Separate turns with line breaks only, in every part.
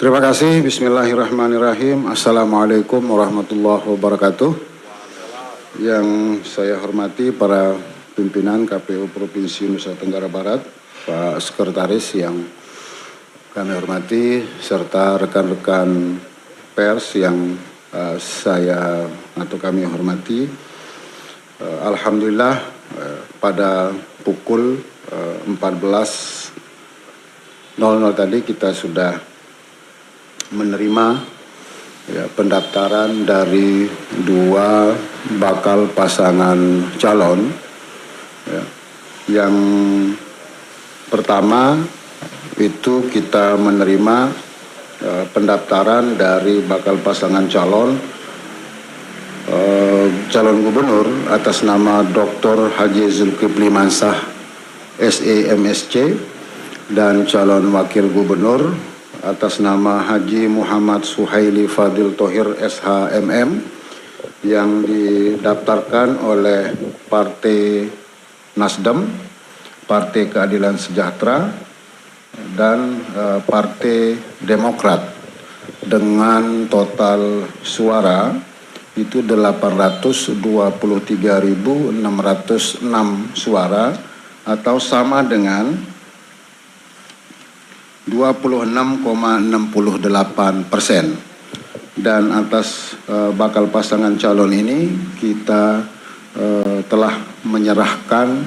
Terima kasih. Bismillahirrahmanirrahim. Assalamualaikum warahmatullahi wabarakatuh. Yang saya hormati para pimpinan KPU Provinsi Nusa Tenggara Barat, Pak Sekretaris yang kami hormati, serta rekan-rekan pers yang saya atau kami hormati. Alhamdulillah pada pukul 14.00 tadi kita sudah menerima pendaftaran dari dua bakal pasangan calon. Yang pertama itu kita menerima pendaftaran dari bakal pasangan calon gubernur atas nama Dr. Haji Zulkifli Mansah SEMSC, dan calon wakil gubernur atas nama Haji Muhammad Suhaili Fadil Thohir SHMM yang didaftarkan oleh Partai Nasdem, Partai Keadilan Sejahtera, dan Partai Demokrat dengan total suara itu 823.606 suara atau sama dengan 26,68%. Dan atas bakal pasangan calon ini kita telah menyerahkan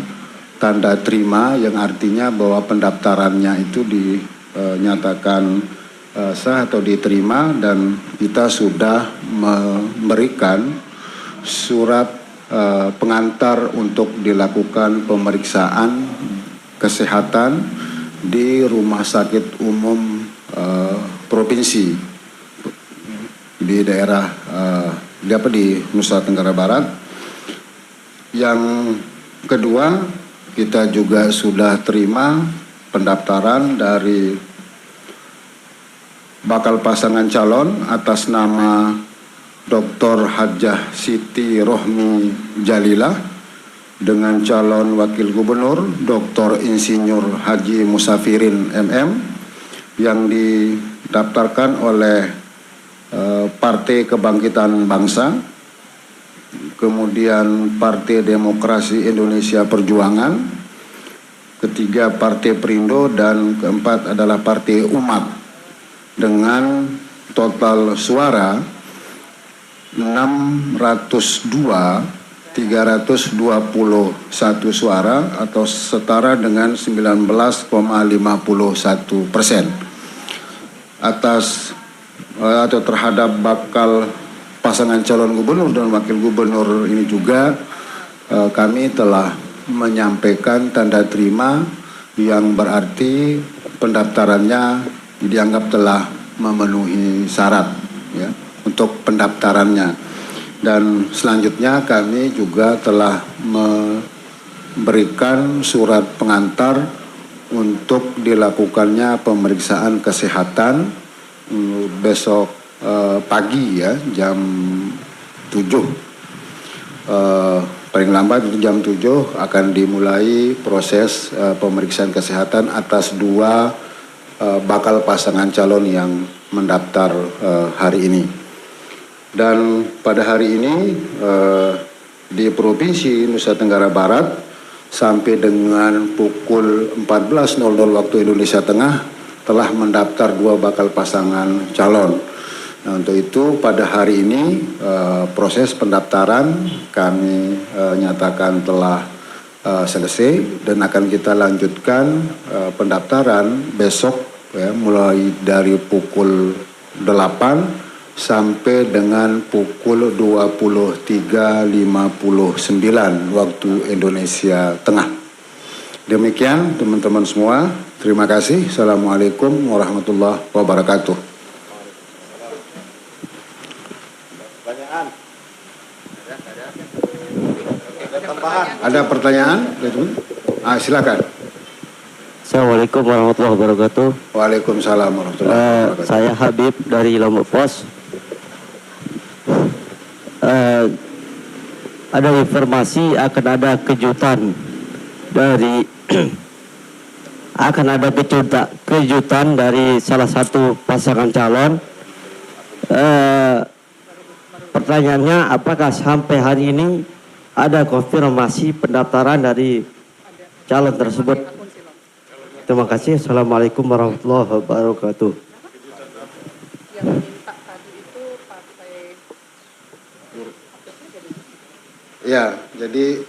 tanda terima yang artinya bahwa pendaftarannya itu dinyatakan sah atau diterima, dan kita sudah memberikan surat pengantar untuk dilakukan pemeriksaan kesehatan di Rumah Sakit Umum Provinsi di daerah di Nusa Tenggara Barat. Yang kedua, kita juga sudah terima pendaftaran dari bakal pasangan calon atas nama Dr. Hajjah Siti Rohmi Jalilah dengan calon wakil gubernur Dr. Insinyur Haji Musafirin MM yang didaftarkan oleh Partai Kebangkitan Bangsa, kemudian Partai Demokrasi Indonesia Perjuangan, ketiga Partai Perindo, dan keempat adalah Partai Umat dengan total suara 321 suara atau setara dengan 19,51%. Atas atau terhadap bakal pasangan calon gubernur dan wakil gubernur ini juga kami telah menyampaikan tanda terima yang berarti pendaftarannya dianggap telah memenuhi syarat untuk pendaftarannya. Dan selanjutnya kami juga telah memberikan surat pengantar untuk dilakukannya pemeriksaan kesehatan besok pagi jam 7. Paling lambat itu jam 7 akan dimulai proses pemeriksaan kesehatan atas dua bakal pasangan calon yang mendaftar hari ini. Dan pada hari ini di Provinsi Nusa Tenggara Barat sampai dengan pukul 14.00 waktu Indonesia Tengah telah mendaftar dua bakal pasangan calon. Nah, untuk itu pada hari ini proses pendaftaran kami nyatakan telah selesai, dan akan kita lanjutkan pendaftaran besok mulai dari pukul 8 sampai dengan pukul 23.59 waktu Indonesia Tengah. Demikian teman-teman semua, terima kasih. Assalamualaikum warahmatullahi wabarakatuh. Ada pertanyaan? Silakan.
Assalamualaikum warahmatullahi wabarakatuh.
Waalaikumsalam warahmatullahi wabarakatuh.
Saya Habib dari Lombok Pos. Ada informasi akan ada kejutan dari akan ada kejutan dari salah satu pasangan calon. Pertanyaannya, apakah sampai hari ini ada konfirmasi pendaftaran dari calon tersebut? Terima kasih. Assalamualaikum warahmatullahi wabarakatuh.
Yang minta tadi itu partai
Ya, jadi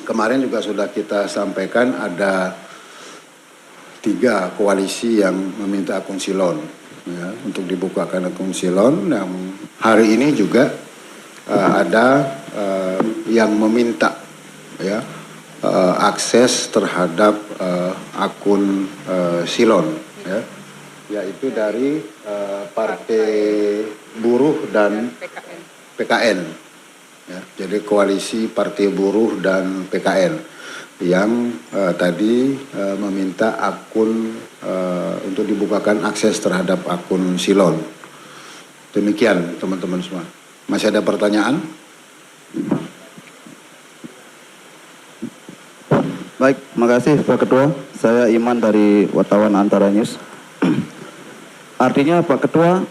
kemarin juga sudah kita sampaikan ada 3 koalisi yang meminta akun silon, ya, untuk dibukakan akun silon. Yang hari ini juga ada yang meminta, ya, akses terhadap akun silon, ya, yaitu dari Partai Buruh dan
PKN.
PKN. Ya, jadi koalisi Partai Buruh dan PKN yang tadi meminta akun untuk dibukakan akses terhadap akun silon. Demikian teman-teman semua. Masih ada pertanyaan?
Baik, makasih Pak Ketua. Saya Iman dari wartawan Antara News. Artinya Pak Ketua,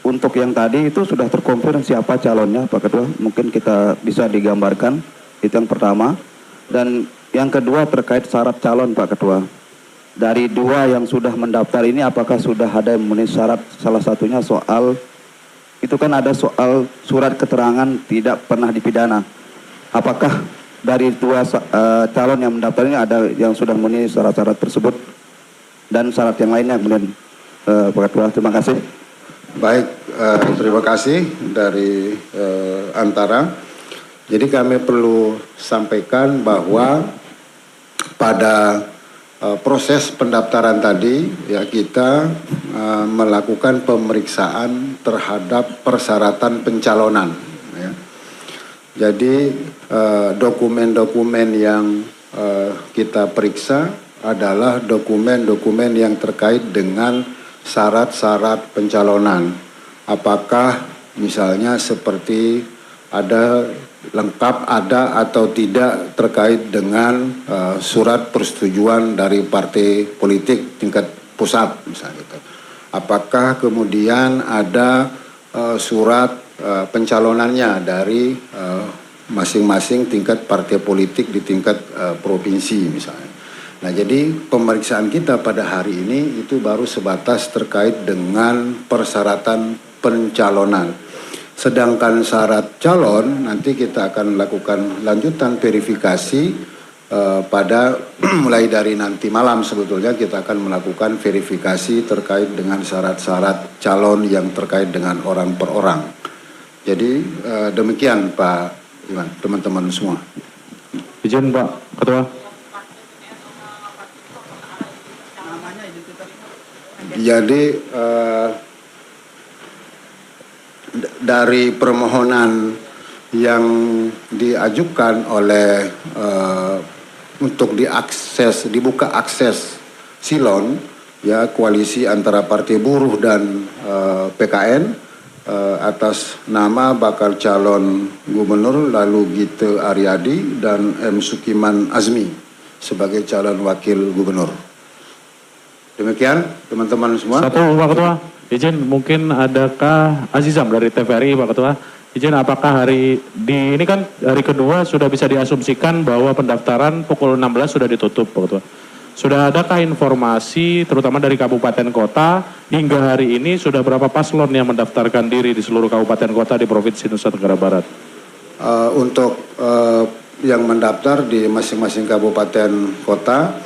untuk yang tadi itu sudah terkonfirm siapa calonnya Pak Ketua. Mungkin kita bisa digambarkan, itu yang pertama. Dan yang kedua terkait syarat calon Pak Ketua. Dari 2 yang sudah mendaftar ini apakah sudah ada yang memenuhi syarat? Salah satunya soal, itu kan ada soal surat keterangan tidak pernah dipidana. Apakah dari 2 calon yang mendaftar ini ada yang sudah memenuhi syarat-syarat tersebut? Dan syarat yang lainnya kemudian Pak Ketua, terima kasih.
Baik, terima kasih dari Antara. Jadi kami perlu sampaikan bahwa pada proses pendaftaran tadi, ya, kita melakukan pemeriksaan terhadap persyaratan pencalonan, ya. Jadi dokumen-dokumen yang kita periksa adalah dokumen-dokumen yang terkait dengan syarat-syarat pencalonan. Apakah misalnya seperti ada lengkap ada atau tidak terkait dengan surat persetujuan dari partai politik tingkat pusat misalnya gitu. Apakah kemudian ada surat pencalonannya dari masing-masing tingkat partai politik di tingkat provinsi misalnya. Nah, jadi pemeriksaan kita pada hari ini itu baru sebatas terkait dengan persyaratan pencalonan. Sedangkan syarat calon nanti kita akan melakukan lanjutan verifikasi pada mulai dari nanti malam sebetulnya kita akan melakukan verifikasi terkait dengan syarat-syarat calon yang terkait dengan orang per orang. Jadi demikian Pak Iwan, teman-teman semua.
Izin Pak Ketua.
Jadi dari permohonan yang diajukan oleh untuk dibuka akses silon, ya, koalisi antara Partai Buruh dan PKN atas nama bakal calon gubernur lalu Gite Aryadi dan M. Sukiman Azmi sebagai calon wakil gubernur. Demikian teman-teman semua.
Satu Pak Ketua, izin mungkin adakah Azizam dari TVRI Pak Ketua, izin apakah ini kan hari kedua sudah bisa diasumsikan bahwa pendaftaran pukul 16 sudah ditutup Pak Ketua. Sudah adakah informasi terutama dari kabupaten kota hingga hari ini sudah berapa paslon yang mendaftarkan diri di seluruh kabupaten kota di Provinsi Nusa Tenggara Barat?
Untuk yang mendaftar di masing-masing kabupaten kota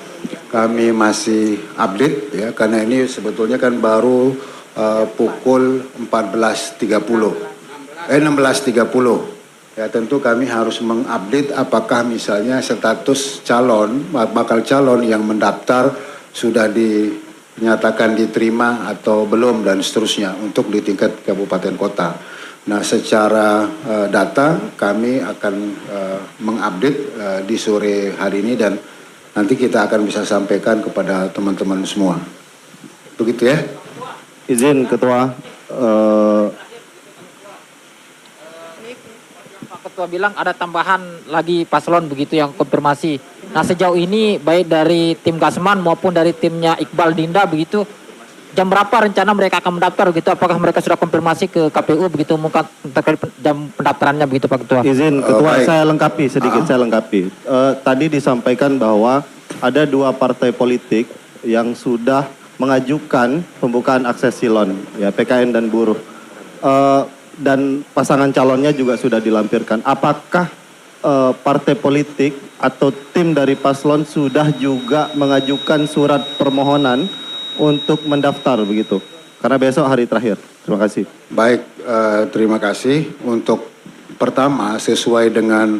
kami masih update, ya, karena ini sebetulnya kan baru pukul 16.30. Ya, tentu kami harus mengupdate apakah misalnya status bakal calon yang mendaftar sudah dinyatakan diterima atau belum dan seterusnya untuk di tingkat kabupaten kota. Nah, secara data kami akan mengupdate di sore hari ini dan nanti kita akan bisa sampaikan kepada teman-teman semua. Begitu ya.
Izin Ketua,
Pak Ketua bilang ada tambahan lagi paslon begitu yang konfirmasi.
Nah sejauh ini baik dari tim Gasman maupun dari timnya Iqbal Dinda begitu, jam berapa rencana mereka akan mendaftar begitu? Apakah mereka sudah konfirmasi ke KPU begitu mungkin terkait jam pendaftarannya begitu Pak Ketua?
Izin Ketua,
baik.
saya lengkapi sedikit, saya lengkapi. Tadi disampaikan bahwa ada 2 partai politik yang sudah mengajukan pembukaan akses silon, ya PKN dan buruh. Dan pasangan calonnya juga sudah dilampirkan. Apakah partai politik atau tim dari paslon sudah juga mengajukan surat permohonan untuk mendaftar begitu? Karena besok hari terakhir. Terima kasih.
Baik, terima kasih. Untuk pertama, sesuai dengan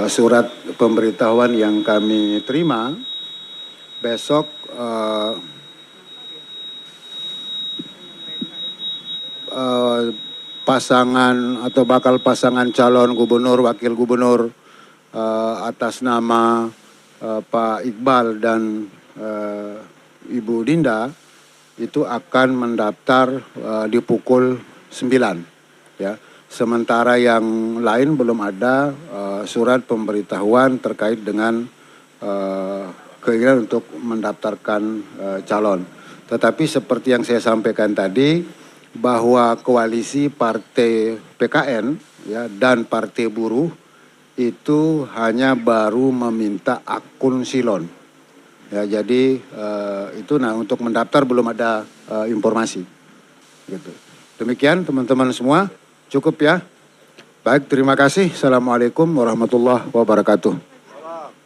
surat pemberitahuan yang kami terima, besok pasangan atau bakal pasangan calon gubernur, wakil gubernur atas nama Pak Iqbal dan Ibu Dinda itu akan mendaftar di pukul 9 ya. Sementara yang lain belum ada surat pemberitahuan terkait dengan keinginan untuk mendaftarkan calon. Tetapi seperti yang saya sampaikan tadi bahwa koalisi partai PKN ya dan partai buruh itu hanya baru meminta akun silon. Ya, jadi itu untuk mendaftar belum ada informasi. Gitu. Demikian teman-teman semua, cukup ya. Baik, terima kasih. Assalamualaikum warahmatullahi wabarakatuh.